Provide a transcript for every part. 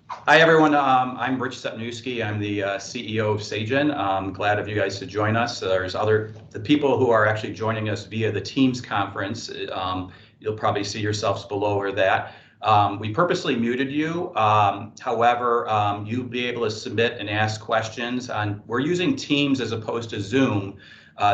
Hi, everyone. I'm Rich Stepniewski. I'm the CEO of Sagen. I'm glad of you guys to join us. There's the people who are actually joining us via the Teams conference. You'll probably see yourselves below or that. We purposely muted you. However, you'll be able to submit and ask questions. We're using Teams as opposed to Zoom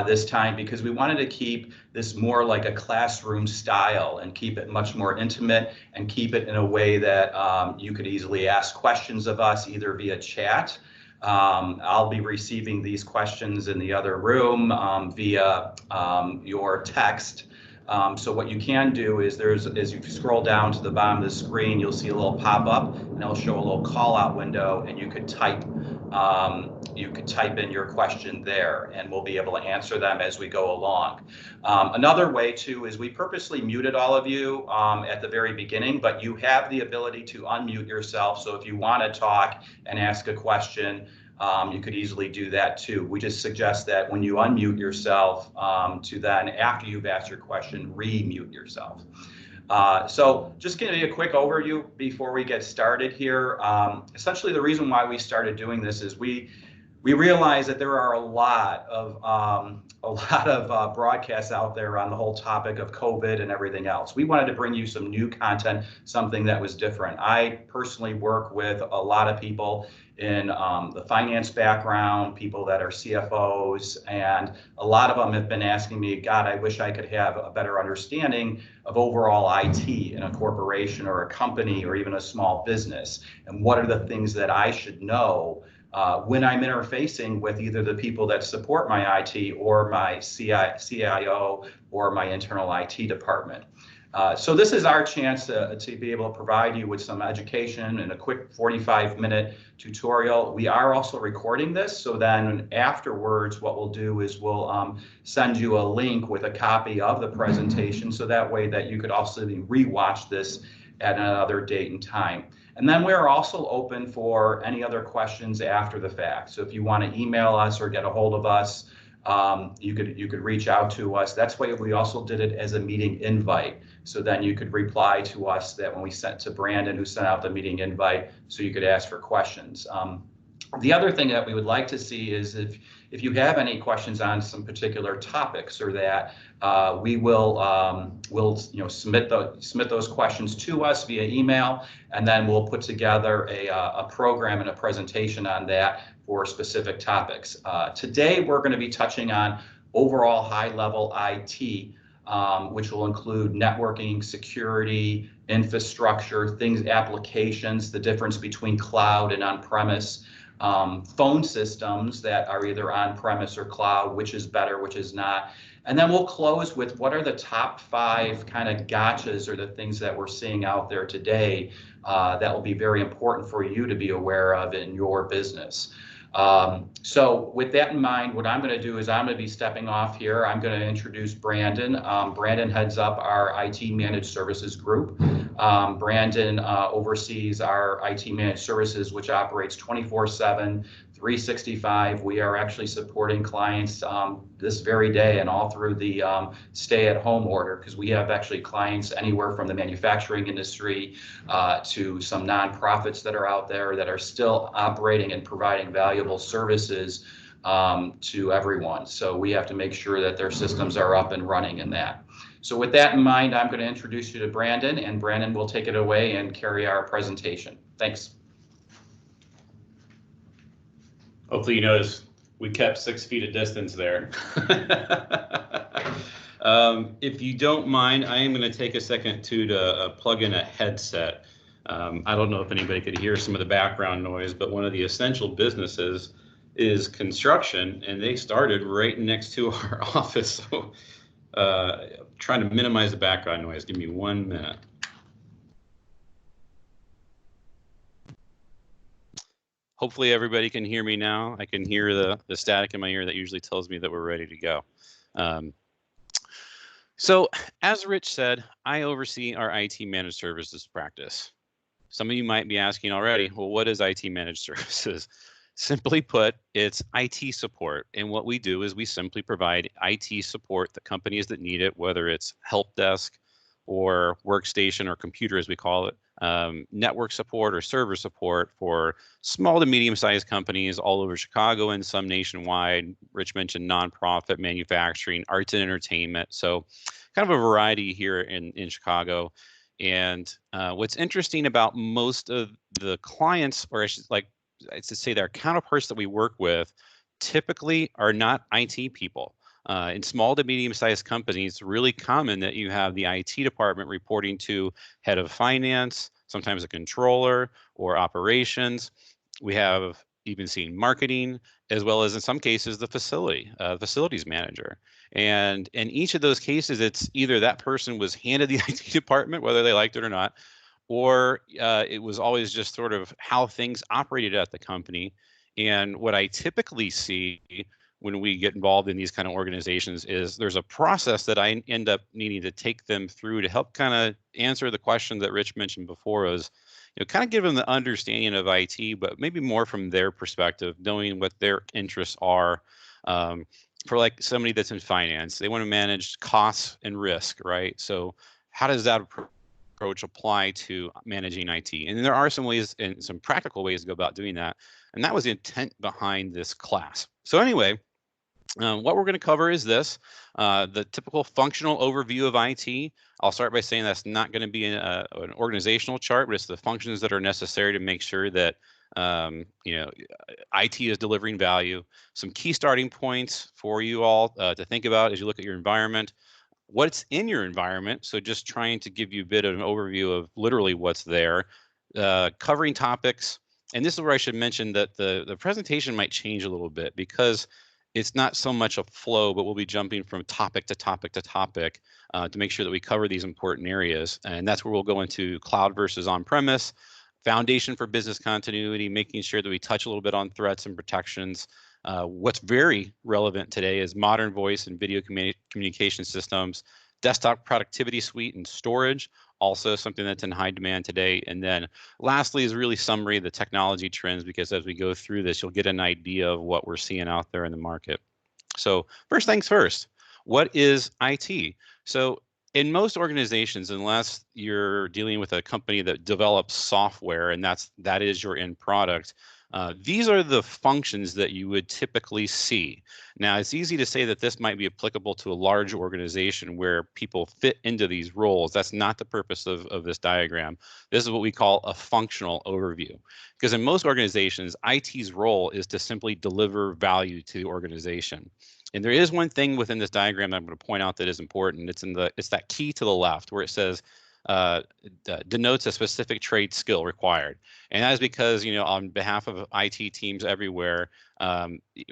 this time because we wanted to keep this more like a classroom style and keep it much more intimate and keep it in a way that you could easily ask questions of us either via chat. I'll be receiving these questions in the other room via your text. So what you can do is as you scroll down to the bottom of the screen, you'll see a little pop-up and it'll show a little call-out window, and you could type in your question there, and we'll be able to answer them as we go along. Another way too is we purposely muted all of you at the very beginning, but you have the ability to unmute yourself. So if you want to talk and ask a question, you could easily do that too. We just suggest that when you unmute yourself, to then, after you've asked your question, re-mute yourself. So just give you a quick overview before we get started here. Essentially, the reason why we started doing this is we realize that there are a lot of broadcasts out there on the whole topic of COVID and everything else. We wanted to bring you some new content, something that was different. I personally work with a lot of people in the finance background, people that are CFOs, and a lot of them have been asking me, God, I wish I could have a better understanding of overall IT in a corporation or a company or even a small business, and what are the things that I should know when I'm interfacing with either the people that support my IT or my CIO or my internal IT department. So this is our chance to be able to provide you with some education and a quick 45-minute tutorial. We are also recording this, so then afterwards what we'll do is we'll send you a link with a copy of the presentation, so that way that you could also re-watch this at another date and time. And then we're also open for any other questions after the fact. So if you want to email us or get a hold of us, you could reach out to us. That's why we also did it as a meeting invite. So then you could reply to us that when we sent to Brandon, who sent out the meeting invite, so you could ask for questions. The other thing that we would like to see is if you have any questions on some particular topics or that, we will submit those questions to us via email, and then we'll put together a program and a presentation on that for specific topics. Today we're going to be touching on overall high-level IT, which will include networking, security, infrastructure, applications, the difference between cloud and on-premise, phone systems that are either on-premise or cloud, which is better, which is not. And then we'll close with what are the top 5 kind of gotchas or the things that we're seeing out there today that will be very important for you to be aware of in your business. So with that in mind, what I'm going to do is I'm going to be stepping off here. I'm going to introduce Brandon. Brandon heads up our IT Managed Services group. Brandon oversees our IT Managed Services, which operates 24/7, 365. We are actually supporting clients this very day and all through the stay-at-home order, because we have actually clients anywhere from the manufacturing industry to some nonprofits that are out there that are still operating and providing valuable services to everyone. So we have to make sure that their systems are up and running in that. So with that in mind, I'm going to introduce you to Brandon, and Brandon will take it away and carry our presentation. Thanks. Hopefully you notice we kept 6 feet of distance there. If you don't mind, I am going to take a second to plug in a headset. I don't know if anybody could hear some of the background noise, but one of the essential businesses is construction, and they started right next to our office. So trying to minimize the background noise. Give me 1 minute. Hopefully everybody can hear me now. I can hear the static in my ear that usually tells me that we're ready to go. So as Rich said, I oversee our IT Managed Services practice. Some of you might be asking already, well, what is IT Managed Services? Simply put, it's IT support. And what we do is we simply provide IT support to companies that need it, whether it's help desk or workstation or computer, as we call it, network support or server support for small to medium-sized companies all over Chicago and some nationwide. Rich mentioned nonprofit, manufacturing, arts and entertainment. So kind of a variety here in Chicago. And what's interesting about most of the clients, or I should like to say their counterparts that we work with, typically are not IT people. In small to medium-sized companies, it's really common that you have the IT department reporting to head of finance, sometimes a controller or operations. We have even seen marketing, as well as in some cases the facilities manager. And in each of those cases, it's either that person was handed the IT department, whether they liked it or not, or it was always just sort of how things operated at the company. And what I typically see when we get involved in these kind of organizations is there's a process that I end up needing to take them through to help kind of answer the question that Rich mentioned before, is kind of give them the understanding of IT, but maybe more from their perspective, knowing what their interests are. For like somebody that's in finance, they want to manage costs and risk, right? So how does that approach apply to managing IT? And there are some ways and some practical ways to go about doing that. And that was the intent behind this class. So anyway, what we're going to cover is this, the typical functional overview of IT. I'll start by saying that's not going to be an organizational chart, but it's the functions that are necessary to make sure that IT is delivering value. Some key starting points for you all to think about as you look at your environment. What's in your environment? So just trying to give you a bit of an overview of literally what's there. Covering topics. And this is where I should mention that the presentation might change a little bit because it's not so much a flow, but we'll be jumping from topic to topic to topic to make sure that we cover these important areas. And that's where we'll go into cloud versus on-premise, foundation for business continuity, making sure that we touch a little bit on threats and protections. What's very relevant today is modern voice and video communication systems, desktop productivity suite and storage, also something that's in high demand today. And then lastly is really summary of the technology trends, because as we go through this, you'll get an idea of what we're seeing out there in the market. So first things first, what is IT? So in most organizations, unless you're dealing with a company that develops software and that is your end product, these are the functions that you would typically see. Now, it's easy to say that this might be applicable to a large organization where people fit into these roles. That's not the purpose of this diagram. This is what we call a functional overview. Because in most organizations, IT's role is to simply deliver value to the organization. And there is one thing within this diagram that I'm going to point out that is important. It's that key to the left where it says denotes a specific trade skill required. And that is because, on behalf of IT teams everywhere,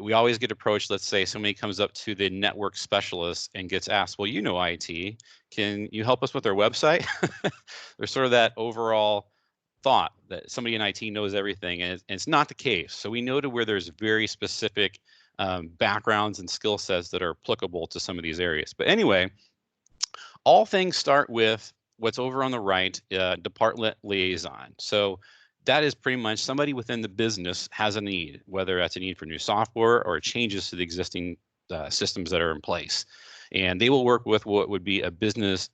we always get approached. Let's say somebody comes up to the network specialist and gets asked, well, IT, can you help us with our website? There's sort of that overall thought that somebody in IT knows everything, and it's not the case. So we know to where there's very specific backgrounds and skill sets that are applicable to some of these areas. But anyway, all things start with what's over on the right, department liaison. So that is pretty much somebody within the business has a need, whether that's a need for new software or changes to the existing systems that are in place. And they will work with what would be a business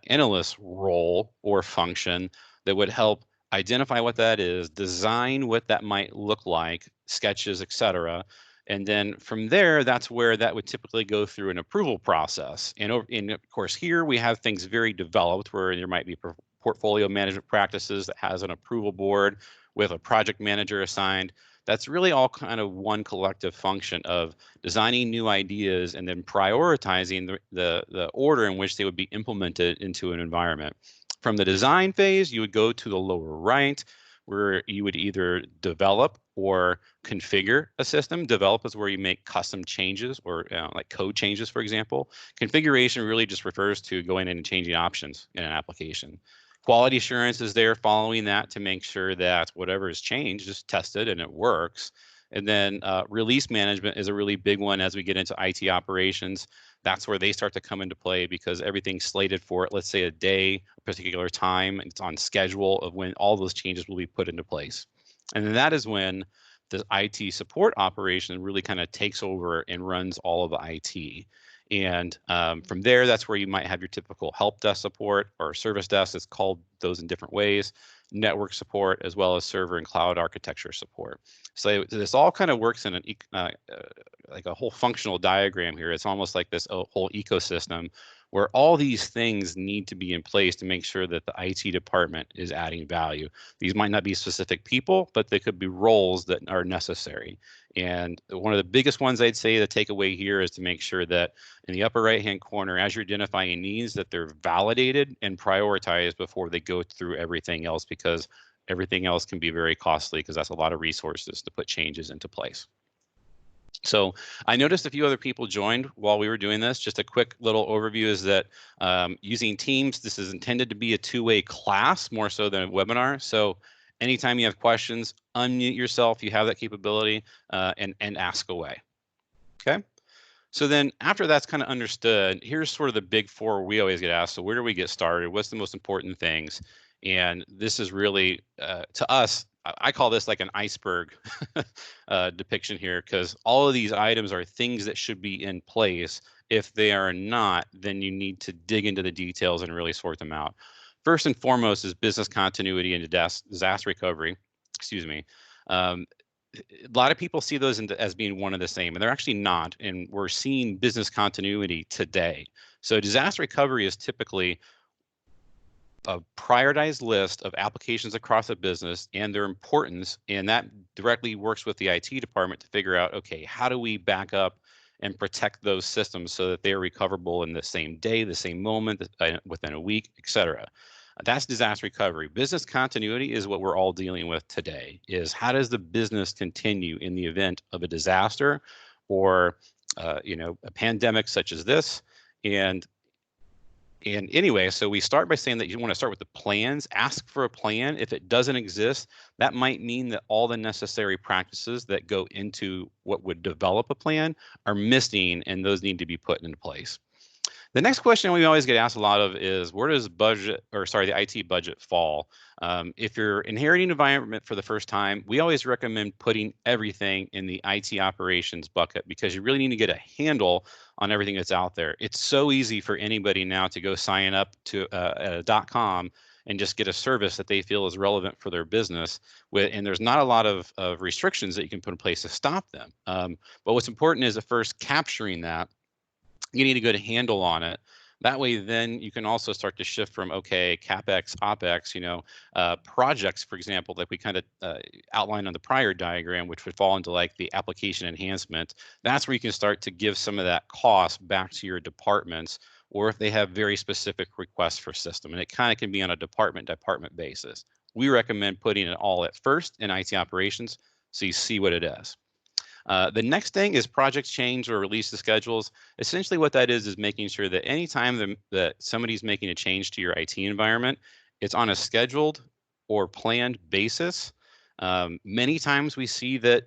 analyst role or function that would help identify what that is, design what that might look like, sketches, etc. And then from there, that's where that would typically go through an approval process. And of course, here we have things very developed where there might be portfolio management practices that has an approval board with a project manager assigned. That's really all kind of one collective function of designing new ideas and then prioritizing the order in which they would be implemented into an environment. From the design phase, you would go to the lower right, where you would either develop or configure a system. Develop is where you make custom changes or like code changes, for example. Configuration really just refers to going in and changing options in an application. Quality assurance is there following that to make sure that whatever is changed is tested and it works. And then release management is a really big one as we get into IT operations. That's where they start to come into play because everything's slated for, let's say, a day, a particular time, and it's on schedule of when all those changes will be put into place. And then that is when the IT support operation really kind of takes over and runs all of the IT. And from there, that's where you might have your typical help desk support or service desk. It's called those in different ways, network support, as well as server and cloud architecture support. So this all kind of works in an like a whole functional diagram here. It's almost like this whole ecosystem where all these things need to be in place to make sure that the IT department is adding value. These might not be specific people, but they could be roles that are necessary. And one of the biggest ones I'd say the takeaway here is to make sure that in the upper right-hand corner, as you're identifying needs, that they're validated and prioritized before they go through everything else, because everything else can be very costly, because that's a lot of resources to put changes into place. So I noticed a few other people joined while we were doing this. Just a quick little overview is that using Teams, this is intended to be a two-way class more so than a webinar. So anytime you have questions, unmute yourself. You have that capability and ask away. Okay. So then after that's kind of understood, here's sort of the big four we always get asked. So where do we get started? What's the most important things? And this is really, to us, I call this like an iceberg depiction here, because all of these items are things that should be in place. If they are not, then you need to dig into the details and really sort them out. First and foremost is business continuity and disaster recovery. Excuse me. A lot of people see those as being one and the same, and they're actually not. And we're seeing business continuity today. So disaster recovery is typically a prioritized list of applications across a business and their importance, and that directly works with the IT department to figure out, okay, how do we back up and protect those systems so that they are recoverable in the same day, the same moment, within a week, etc. That's disaster recovery. Business continuity is what we're all dealing with today, is how does the business continue in the event of a disaster or a pandemic such as this. And anyway, so we start by saying that you want to start with the plans, ask for a plan. If it doesn't exist, that might mean that all the necessary practices that go into what would develop a plan are missing, and those need to be put into place. The next question we always get asked a lot of is, where does the IT budget fall? If you're inheriting an environment for the first time, we always recommend putting everything in the IT operations bucket, because you really need to get a handle on everything that's out there. It's so easy for anybody now to go sign up to a .com and just get a service that they feel is relevant for their business, and there's not a lot of restrictions that you can put in place to stop them. But what's important is at first capturing that. You need a good handle on it. That way, then you can also start to shift from, okay, CapEx, OpEx, projects, for example, like we kind of outlined on the prior diagram, which would fall into like the application enhancement. That's where you can start to give some of that cost back to your departments, or if they have very specific requests for system. And it kind of can be on a department basis. We recommend putting it all at first in IT operations so you see what it is. The next thing is projects change or release the schedules. Essentially what that is making sure that anytime that somebody's making a change to your IT environment, it's on a scheduled or planned basis. Many times we see that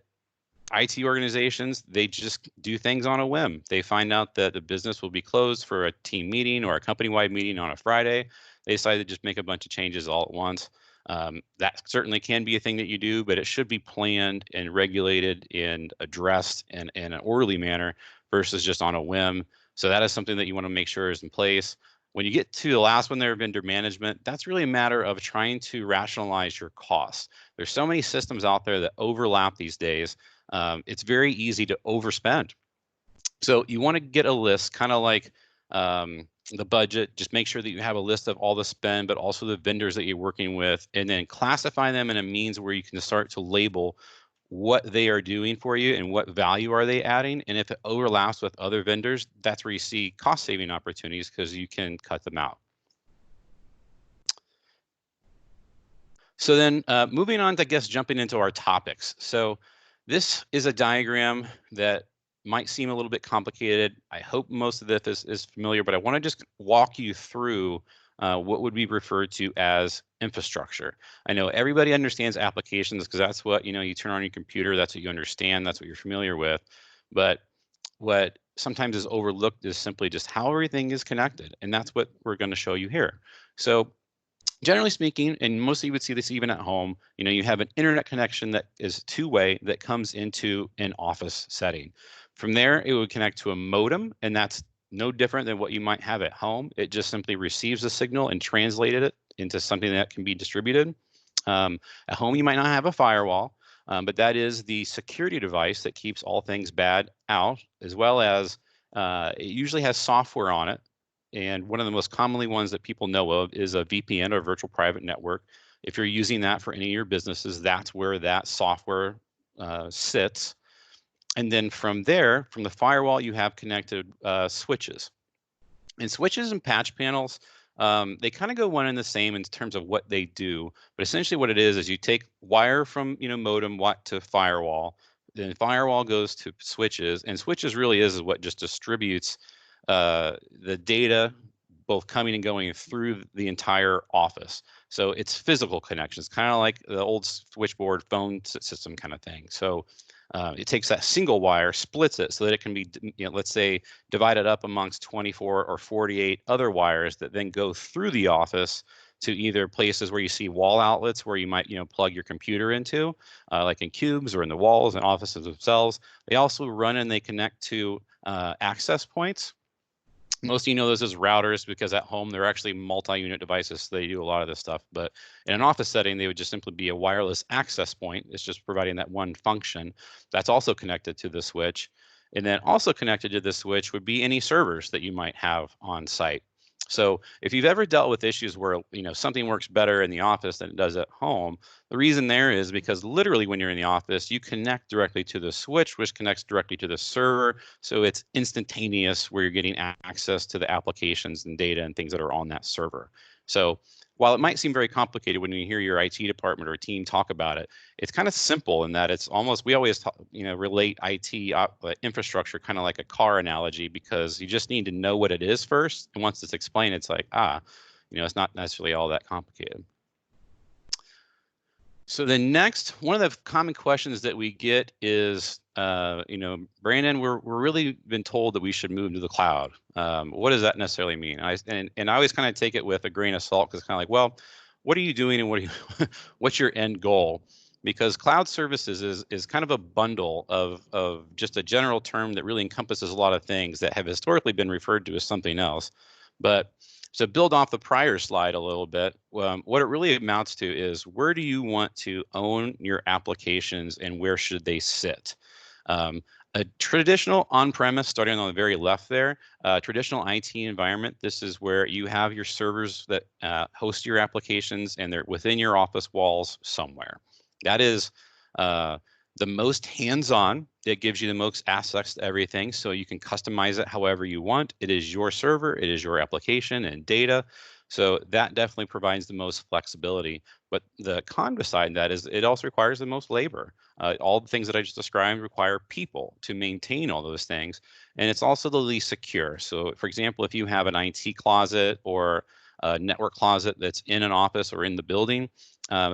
IT organizations, they just do things on a whim. They find out that the business will be closed for a team meeting or a company-wide meeting on a Friday. They decide to just make a bunch of changes all at once. That certainly can be a thing that you do, but it should be planned and regulated and addressed in an orderly manner versus just on a whim. So that is something that you want to make sure is in place. When you get to the last one there, vendor management, that's really a matter of trying to rationalize your costs. There's so many systems out there that overlap these days. It's very easy to overspend. So you want to get a list, kind of like the budget. Just make sure that you have a list of all the spend, but also the vendors that you're working with, and then classify them in a means where you can start to label what they are doing for you and what value are they adding. And if it overlaps with other vendors, that's where you see cost saving opportunities, because you can cut them out. So then moving on to, I guess, jumping into our topics. So this is a diagram that might seem a little bit complicated. I hope most of this is familiar, but I want to just walk you through what would be referred to as infrastructure. I know everybody understands applications because that's what, you turn on your computer, that's what you understand, that's what you're familiar with. But what sometimes is overlooked is simply just how everything is connected. And that's what we're going to show you here. So generally speaking, and mostly you would see this even at home, you have an internet connection that is two-way that comes into an office setting. From there, it would connect to a modem, and that's no different than what you might have at home. It just simply receives the signal and translated it into something that can be distributed. At home, you might not have a firewall, but that is the security device that keeps all things bad out, as well as it usually has software on it. And one of the most commonly ones that people know of is a VPN, or virtual private network. If you're using that for any of your businesses, that's where that software sits. And then from there, from the firewall, you have connected switches. And switches and patch panels, they kind of go one and the same in terms of what they do. But essentially what it is you take wire from modem to firewall, then firewall goes to switches, and switches really is what just distributes the data both coming and going through the entire office. So it's physical connections, kind of like the old switchboard phone system kind of thing. So it takes that single wire, splits it so that it can be, let's say, divided up amongst 24 or 48 other wires that then go through the office to either places where you see wall outlets where you might, plug your computer into, like in cubes or in the walls and offices themselves. They also run and they connect to access points. Most of you know those as routers because at home they're actually multi-unit devices, so they do a lot of this stuff. But in an office setting, they would just simply be a wireless access point. It's just providing that one function. That's also connected to the switch. And then also connected to the switch would be any servers that you might have on site. So if you've ever dealt with issues where something works better in the office than it does at home, the reason there is because literally when you're in the office, you connect directly to the switch, which connects directly to the server. So it's instantaneous where you're getting access to the applications and data and things that are on that server. So while it might seem very complicated when you hear your IT department or team talk about it, it's kind of simple in that it's almost, we always relate IT infrastructure kind of like a car analogy, because you just need to know what it is first. And once it's explained, it's like, it's not necessarily all that complicated. So the next, one of the common questions that we get is, Brandon, we're really been told that we should move to the cloud. What does that necessarily mean? I always kind of take it with a grain of salt, because it's kind of like, well, what are you doing and what's your end goal? Because cloud services is kind of a bundle of just a general term that really encompasses a lot of things that have historically been referred to as something else. But to build off the prior slide a little bit, what it really amounts to is, where do you want to own your applications and where should they sit? A traditional on-premise, starting on the very left there, traditional IT environment, this is where you have your servers that host your applications and they're within your office walls somewhere. That is the most hands-on. It gives you the most access to everything, so you can customize it however you want. It is your server, it is your application and data. So that definitely provides the most flexibility. But the con beside that is it also requires the most labor. All the things that I just described require people to maintain all those things. And it's also the least secure. So for example, if you have an IT closet or a network closet that's in an office or in the building,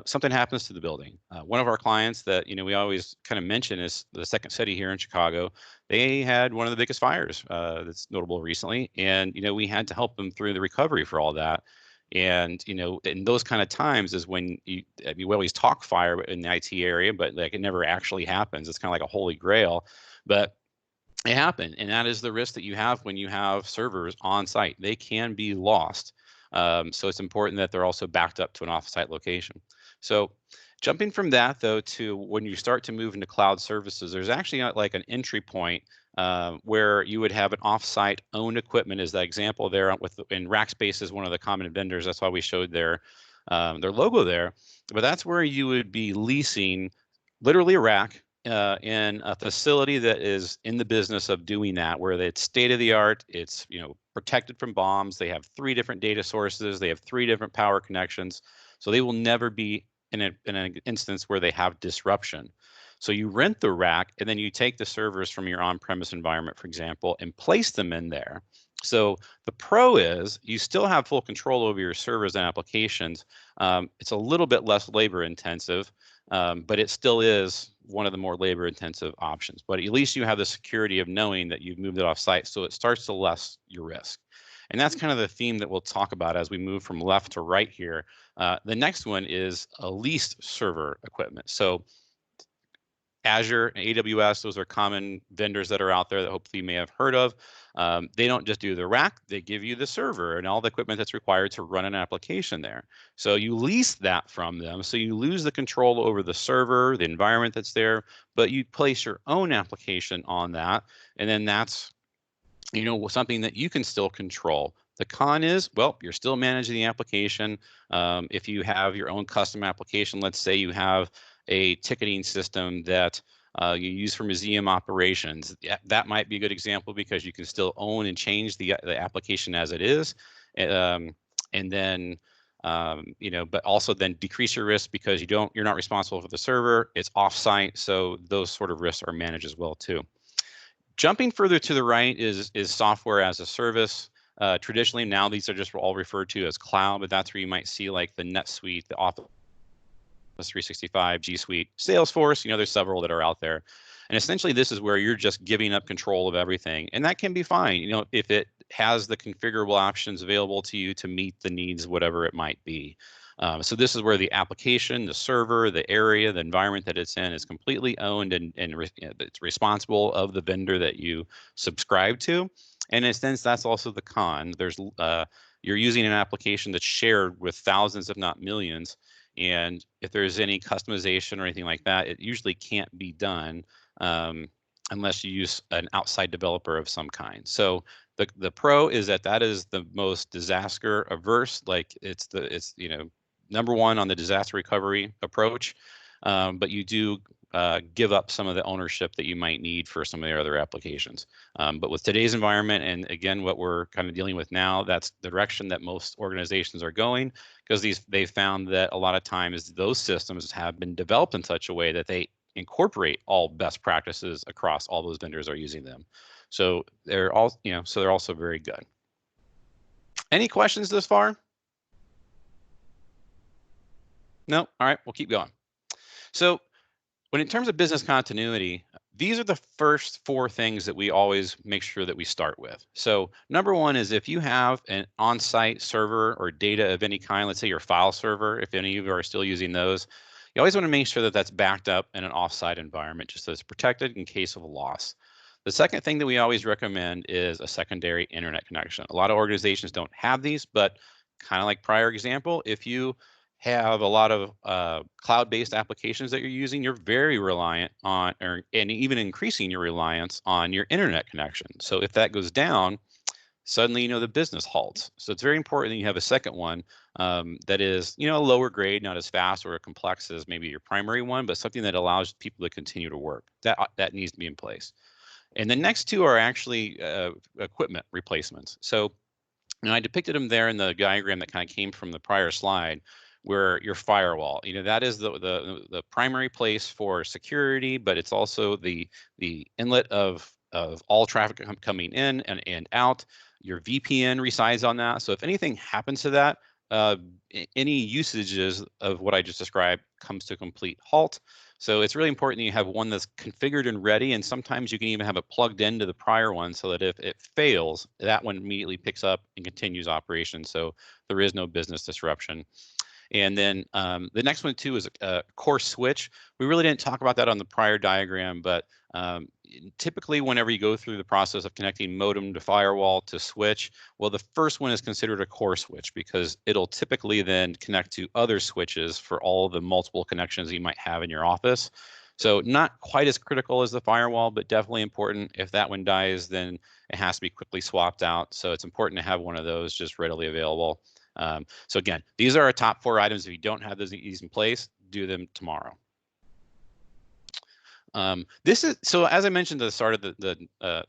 something happens to the building. One of our clients that we always kind of mention is the Second City here in Chicago. They had one of the biggest fires that's notable recently, and we had to help them through the recovery for all that. And in those kind of times is when we always talk fire in the IT area, but like it never actually happens. It's kind of like a holy grail, but it happened, and that is the risk that you have when you have servers on site. They can be lost. So it's important that they're also backed up to an off-site location. So jumping from that, though, to when you start to move into cloud services, there's actually like an entry point where you would have an off-site owned equipment, is that example there in Rackspace is one of the common vendors. That's why we showed their logo there. But that's where you would be leasing literally a rack in a facility that is in the business of doing that, where it's state of the art, it's protected from bombs. They have 3 different data sources. They have 3 different power connections. So they will never be in an instance where they have disruption. So you rent the rack and then you take the servers from your on-premise environment, for example, and place them in there. So the pro is you still have full control over your servers and applications. It's a little bit less labor intensive, but it still is one of the more labor intensive options. But at least you have the security of knowing that you've moved it off site, so it starts to less your risk. And that's kind of the theme that we'll talk about as we move from left to right here. The next one is a leased server equipment. So Azure and AWS, those are common vendors that are out there that hopefully you may have heard of. They don't just do the rack, they give you the server and all the equipment that's required to run an application there. So you lease that from them. So you lose the control over the server, the environment that's there, but you place your own application on that. And then that's, something that you can still control. The con is, well, you're still managing the application. If you have your own custom application, let's say you have a ticketing system that you use for museum operations, that might be a good example because you can still own and change the application as it is. And then, but also then decrease your risk because you're not responsible for the server, it's offsite. So those sort of risks are managed as well too. Jumping further to the right is software as a service. Traditionally, now these are just all referred to as cloud, but that's where you might see like the NetSuite, the Office 365, G Suite, Salesforce. There's several that are out there. And essentially, this is where you're just giving up control of everything. And that can be fine, if it has the configurable options available to you to meet the needs, whatever it might be. So this is where the application, the server, the area, the environment that it's in is completely owned and it's responsible of the vendor that you subscribe to. And in a sense, that's also the con. You're using an application that's shared with thousands, if not millions. And if there's any customization or anything like that, it usually can't be done unless you use an outside developer of some kind. So the pro is that is the most disaster averse. Like it's number one on the disaster recovery approach, but you do give up some of the ownership that you might need for some of the other applications. But with today's environment, and again, what we're kind of dealing with now, that's the direction that most organizations are going, because they've found that a lot of times those systems have been developed in such a way that they incorporate all best practices across all those vendors are using them. So they're also very good. Any questions this far? No? All right, we'll keep going. So when in terms of business continuity, these are the first four things that we always make sure that we start with. So number one is if you have an on-site server or data of any kind, let's say your file server, if any of you are still using those, you always want to make sure that that's backed up in an off-site environment just so it's protected in case of a loss. The second thing that we always recommend is a secondary internet connection. A lot of organizations don't have these, but kind of like prior example, if you have a lot of cloud-based applications that you're using, you're very reliant on, and even increasing your reliance on your internet connection. So if that goes down, suddenly the business halts. So it's very important that you have a second one that is a lower grade, not as fast or as complex as maybe your primary one, but something that allows people to continue to work. That needs to be in place. And the next two are actually equipment replacements. So I depicted them there in the diagram that kind of came from the prior slide, where your firewall, that is the primary place for security, but it's also the inlet of all traffic coming in and out. Your VPN resides on that. So if anything happens to that, any usages of what I just described comes to a complete halt. So it's really important that you have one that's configured and ready, and sometimes you can even have it plugged into the prior one so that if it fails, that one immediately picks up and continues operation, so there is no business disruption. And then the next one too is a core switch. We really didn't talk about that on the prior diagram, but typically whenever you go through the process of connecting modem to firewall to switch, well, the first one is considered a core switch because it'll typically then connect to other switches for all the multiple connections you might have in your office. So not quite as critical as the firewall, but definitely important. If that one dies, then it has to be quickly swapped out. So it's important to have one of those just readily available. So again, these are our top four items. If you don't have these in place, do them tomorrow. So as I mentioned at the start of the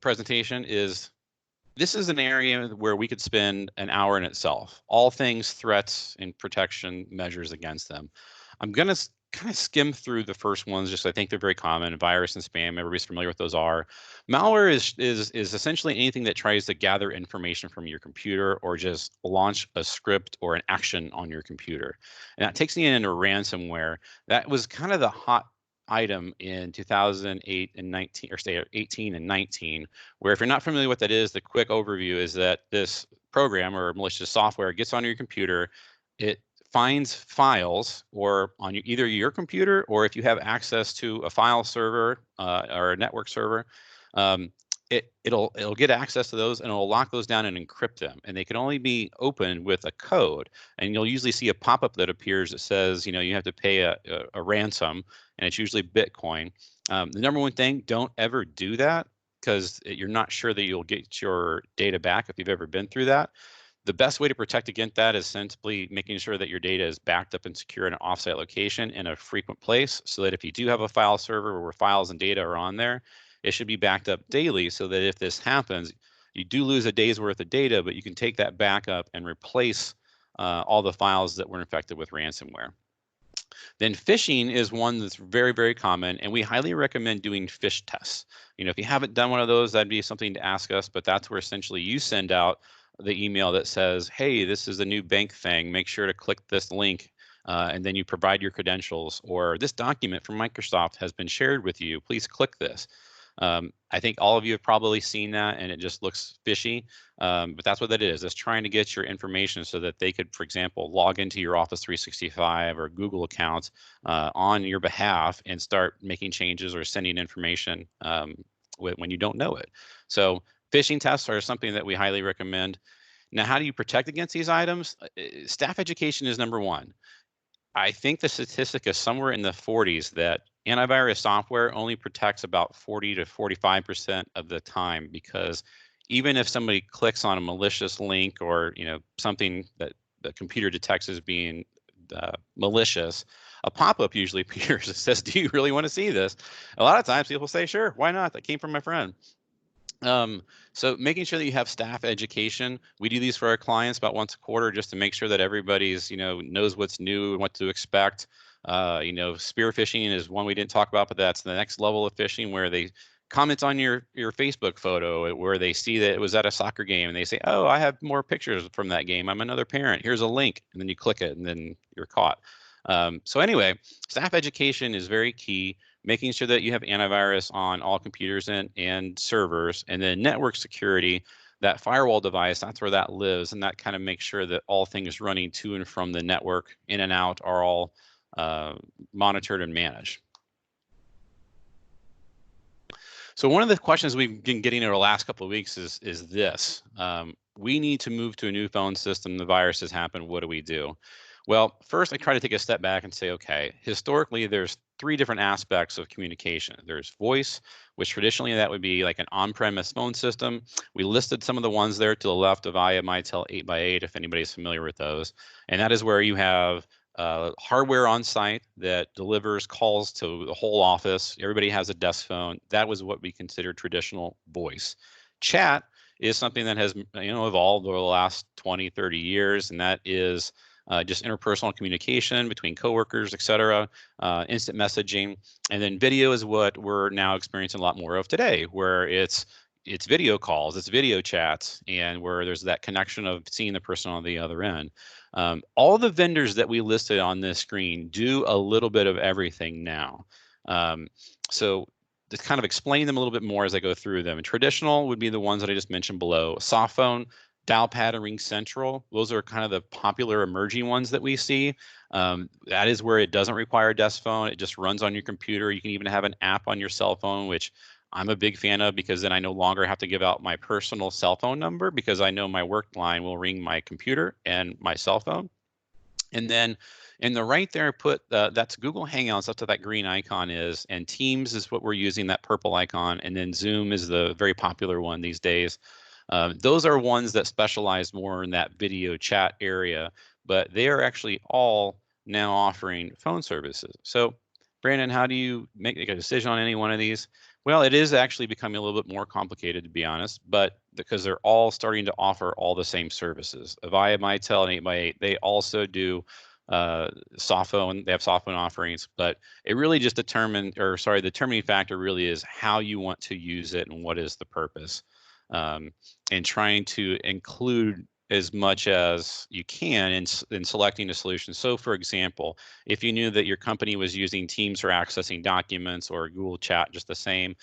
presentation, this is an area where we could spend an hour in itself. All things threats and protection measures against them. I'm going to kind of skim through the first ones, just I think they're very common. Virus and spam, everybody's familiar with those are. Malware is essentially anything that tries to gather information from your computer or just launch a script or an action on your computer. And that takes me into ransomware. That was kind of the hot item in 2008 and 19, or say 18 and 19, where if you're not familiar with what that is, the quick overview is that this program or malicious software gets on your computer, it finds files or on either your computer, or if you have access to a file server or a network server, it'll get access to those, and it'll lock those down and encrypt them. And they can only be opened with a code. And you'll usually see a pop-up that appears that says, you have to pay a ransom, and it's usually Bitcoin. The number one thing, don't ever do that, because you're not sure that you'll get your data back if you've ever been through that. The best way to protect against that is simply making sure that your data is backed up and secure in an offsite location in a frequent place, so that if you do have a file server where files and data are on there, it should be backed up daily, so that if this happens, you do lose a day's worth of data, but you can take that backup and replace all the files that were infected with ransomware. Then phishing is one that's very, very common, and we highly recommend doing phish tests. If you haven't done one of those, that'd be something to ask us, but that's where essentially you send out the email that says, hey, this is a new bank thing, make sure to click this link, and then you provide your credentials, or this document from Microsoft has been shared with you, please click this. I think all of you have probably seen that, and it just looks fishy, but that's what that is. It's trying to get your information so that they could, for example, log into your Office 365 or Google accounts on your behalf and start making changes or sending information when you don't know it. So phishing tests are something that we highly recommend. Now, how do you protect against these items? Staff education is number one. I think the statistic is somewhere in the 40s that antivirus software only protects about 40 to 45% of the time, because even if somebody clicks on a malicious link or something that the computer detects as being malicious, a pop-up usually appears that says, do you really want to see this? A lot of times people say, sure, why not? That came from my friend. So making sure that you have staff education. We do these for our clients about once a quarter, just to make sure that everybody's, knows what's new and what to expect. Spear phishing is one we didn't talk about, but that's the next level of phishing, where they comment on your Facebook photo, where they see that it was at a soccer game, and they say, oh, I have more pictures from that game, I'm another parent, here's a link, and then you click it, and then you're caught. So anyway, staff education is very key. Making sure that you have antivirus on all computers and servers, and then network security, that firewall device, that's where that lives, and that kind of makes sure that all things running to and from the network, in and out, are all monitored and managed. So one of the questions we've been getting over the last couple of weeks is this. We need to move to a new phone system, the virus has happened, what do we do? Well, first I try to take a step back and say, okay, historically there's three different aspects of communication. There's voice, which traditionally that would be like an on-premise phone system. We listed some of the ones there to the left of Avaya Mitel 8x8, if anybody's familiar with those. And that is where you have hardware on site that delivers calls to the whole office. Everybody has a desk phone. That was what we consider traditional voice. Chat is something that has evolved over the last 20, 30 years, and that is just interpersonal communication between coworkers, etc., instant messaging. And then video is what we're now experiencing a lot more of today, where it's video calls, it's video chats, and where there's that connection of seeing the person on the other end. All the vendors that we listed on this screen do a little bit of everything now. So to kind of explain them a little bit more as I go through them. And traditional would be the ones that I just mentioned below. Soft phone, Dialpad, and RingCentral. Those are kind of the popular emerging ones that we see. That is where it doesn't require a desk phone. It just runs on your computer. You can even have an app on your cell phone, which I'm a big fan of, because then I no longer have to give out my personal cell phone number, because I know my work line will ring my computer and my cell phone. And then in the right there, put that's Google Hangouts, up to that green icon is, and Teams is what we're using, that purple icon, and then Zoom is the very popular one these days. Those are ones that specialize more in that video chat area, but they are actually all now offering phone services. So Brandon, how do you make a decision on any one of these? Well, it is actually becoming a little bit more complicated, to be honest, but because they're all starting to offer all the same services. Avaya, Mitel, and 8x8, they also do soft phone. They have soft phone offerings, but it really just the determining factor really is how you want to use it and what is the purpose. And trying to include as much as you can in selecting a solution. So for example, if you knew that your company was using Teams for accessing documents or Google Chat just the same,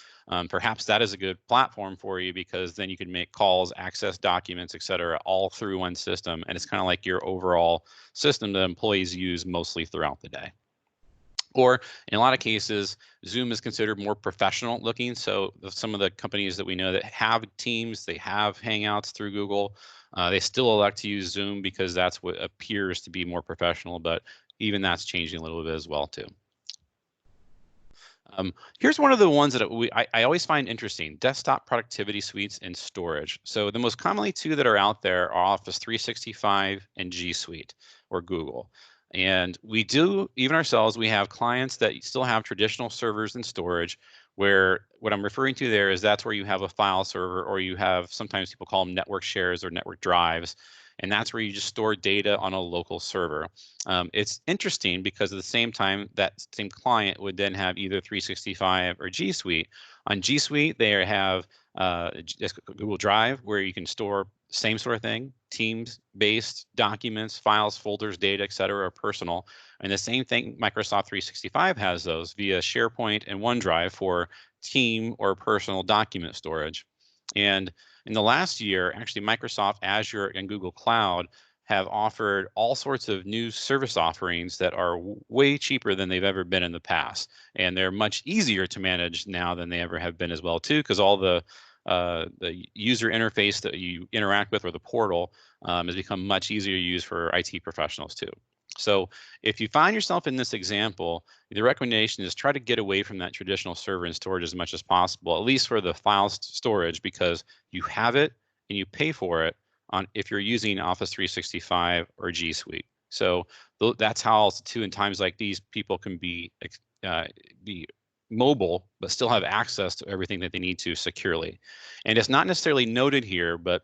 perhaps that is a good platform for you, because then you can make calls, access documents, et cetera, all through one system. And it's kind of like your overall system that employees use mostly throughout the day. Or in a lot of cases, Zoom is considered more professional looking. So some of the companies that we know that have Teams, they have Hangouts through Google, they still elect to use Zoom because that's what appears to be more professional, but even that's changing a little bit as well too. Here's one of the ones that I always find interesting: desktop productivity suites and storage. So the most commonly two that are out there are Office 365 and G Suite or Google. And we do, even ourselves, we have clients that still have traditional servers and storage, where what I'm referring to there is that's where you have a file server, or you have, sometimes people call them network shares or network drives. And that's where you just store data on a local server. It's interesting because at the same time, that same client would then have either 365 or G Suite. On G Suite, they have Google Drive, where you can store same sort of thing, Teams-based documents, files, folders, data, et cetera, are personal. And the same thing, Microsoft 365 has those via SharePoint and OneDrive for team or personal document storage. And in the last year, actually, Microsoft Azure and Google Cloud have offered all sorts of new service offerings that are way cheaper than they've ever been in the past. And they're much easier to manage now than they ever have been as well, too, because all the user interface that you interact with, or the portal, has become much easier to use for IT professionals, too. So if you find yourself in this example, the recommendation is try to get away from that traditional server and storage as much as possible, at least for the file storage, because you have it and you pay for it if you're using Office 365 or G Suite. So that's how also too, in times like these, people can be mobile but still have access to everything that they need to securely. And it's not necessarily noted here, but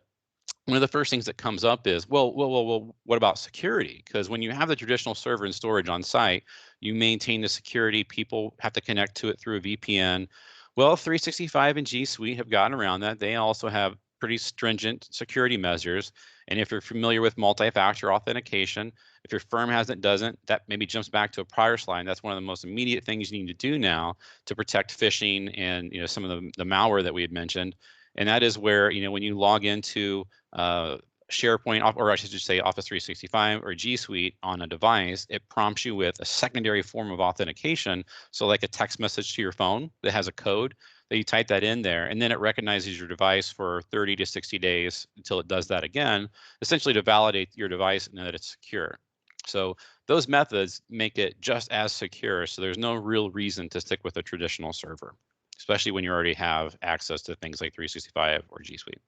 one of the first things that comes up is, well, what about security? Because when you have the traditional server and storage on site, you maintain the security. People have to connect to it through a VPN. Well, 365 and G Suite have gotten around that. They also have pretty stringent security measures. And if you're familiar with multi-factor authentication, if your firm doesn't, that maybe jumps back to a prior slide. That's one of the most immediate things you need to do now to protect phishing and some of the malware that we had mentioned. And that is where, when you log into SharePoint, or I should just say Office 365 or G Suite on a device, it prompts you with a secondary form of authentication. So like a text message to your phone that has a code, that you type that in there, and then it recognizes your device for 30 to 60 days until it does that again, essentially to validate your device and that it's secure. So those methods make it just as secure. So there's no real reason to stick with a traditional server, especially when you already have access to things like 365 or G Suite.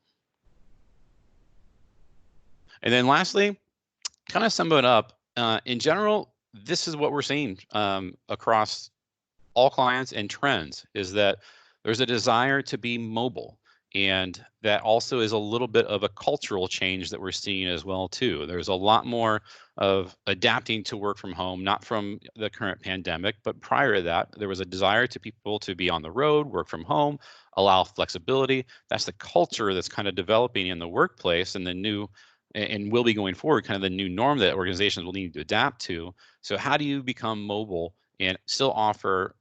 And then lastly, kind of sum it up, in general, this is what we're seeing across all clients and trends, is that there's a desire to be mobile. And that also is a little bit of a cultural change that we're seeing as well, too. There's a lot more of adapting to work from home, not from the current pandemic, but prior to that, there was a desire to people to be on the road, work from home, allow flexibility. That's the culture that's kind of developing in the workplace, and the new, and will be going forward, kind of the new norm that organizations will need to adapt to. So how do you become mobile and still offer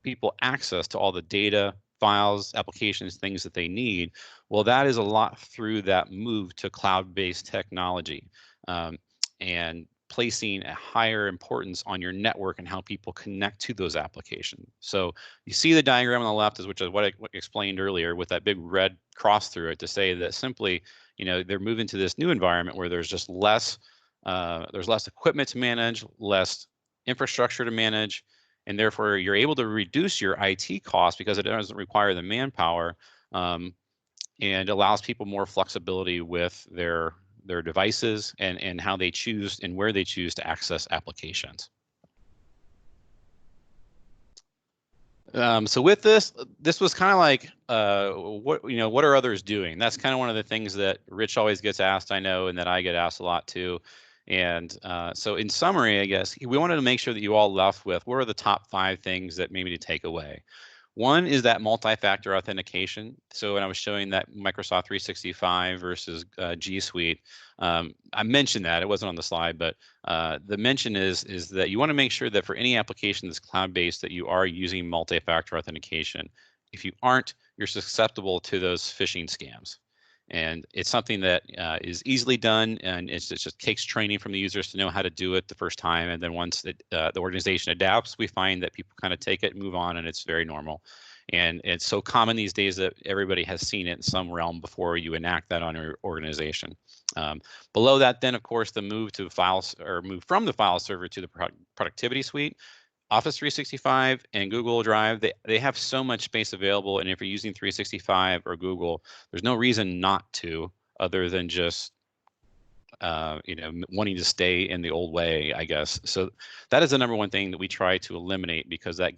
people access to all the data, files, applications, things that they need? Well, that is a lot through that move to cloud-based technology, and placing a higher importance on your network and how people connect to those applications. So you see the diagram on the left, which is what I explained earlier, with that big red cross through it, to say that simply, they're moving to this new environment where there's just less equipment to manage, less infrastructure to manage, and therefore you're able to reduce your IT costs because it doesn't require the manpower, and allows people more flexibility with their devices and how they choose and where they choose to access applications. So with this was kind of like, what are others doing? That's kind of one of the things that Rich always gets asked, I know, and that I get asked a lot too. And so in summary, I guess we wanted to make sure that you all left with, what are the top 5 things that maybe to take away? One is that multi-factor authentication. So when I was showing that Microsoft 365 versus G Suite, I mentioned that it wasn't on the slide, but the mention is that you want to make sure that for any application that's cloud-based that you are using multi-factor authentication. If you aren't, you're susceptible to those phishing scams. And it's something that is easily done, and it just takes training from the users to know how to do it the first time. And then once the organization adapts, we find that people kind of take it and move on, and it's very normal. And it's so common these days that everybody has seen it in some realm before you enact that on your organization. Below that, then, of course, the move to files, or move from the file server to the productivity suite. Office 365 and Google Drive, they have so much space available, and if you're using 365 or Google, there's no reason not to, other than just wanting to stay in the old way, I guess. So that is the number one thing that we try to eliminate, because that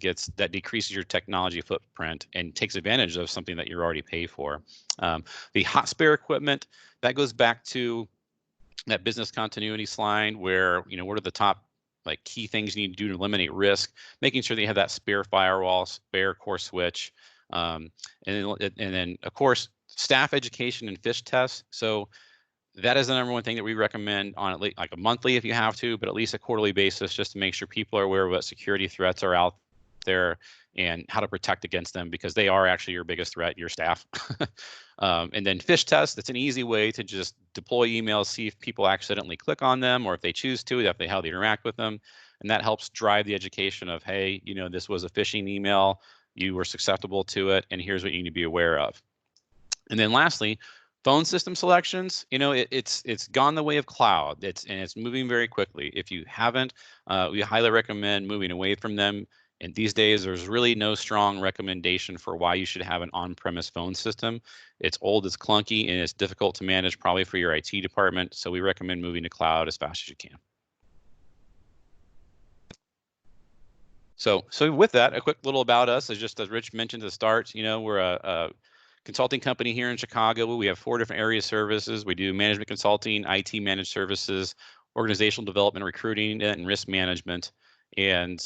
decreases your technology footprint and takes advantage of something that you're already paid for. The hot spare equipment, that goes back to that business continuity slide where, what are the top key things you need to do to eliminate risk, making sure that you have that spare firewall, spare core switch, and then of course staff education and phish tests. So that is the number one thing that we recommend on at least a monthly if you have to, but at least a quarterly basis, just to make sure people are aware of what security threats are out there and how to protect against them, because they are actually your biggest threat, your staff. And then phish test, it's an easy way to just deploy emails, see if people accidentally click on them, or if they choose to, how they interact with them. And that helps drive the education of, hey, this was a phishing email, you were susceptible to it, and here's what you need to be aware of. And then lastly, phone system selections, it's gone the way of cloud. It's moving very quickly. If you haven't, we highly recommend moving away from them. And these days, there's really no strong recommendation for why you should have an on-premise phone system. It's old, it's clunky, and it's difficult to manage probably for your IT department. So we recommend moving to cloud as fast as you can. So with that, a quick little about us is just as Rich mentioned at the start, we're a consulting company here in Chicago. We have 4 different area services. We do management consulting, IT managed services, organizational development, recruiting, and risk management. And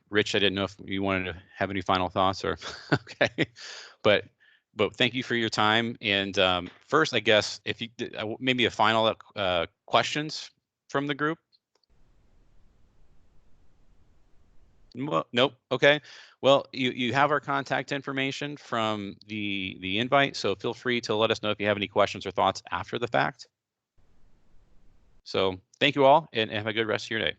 Rich, I didn't know if you wanted to have any final thoughts or okay, but thank you for your time. And first, I guess if you maybe a final questions from the group. Nope. Okay. Well, you have our contact information from the invite, so feel free to let us know if you have any questions or thoughts after the fact. So thank you all, and have a good rest of your day.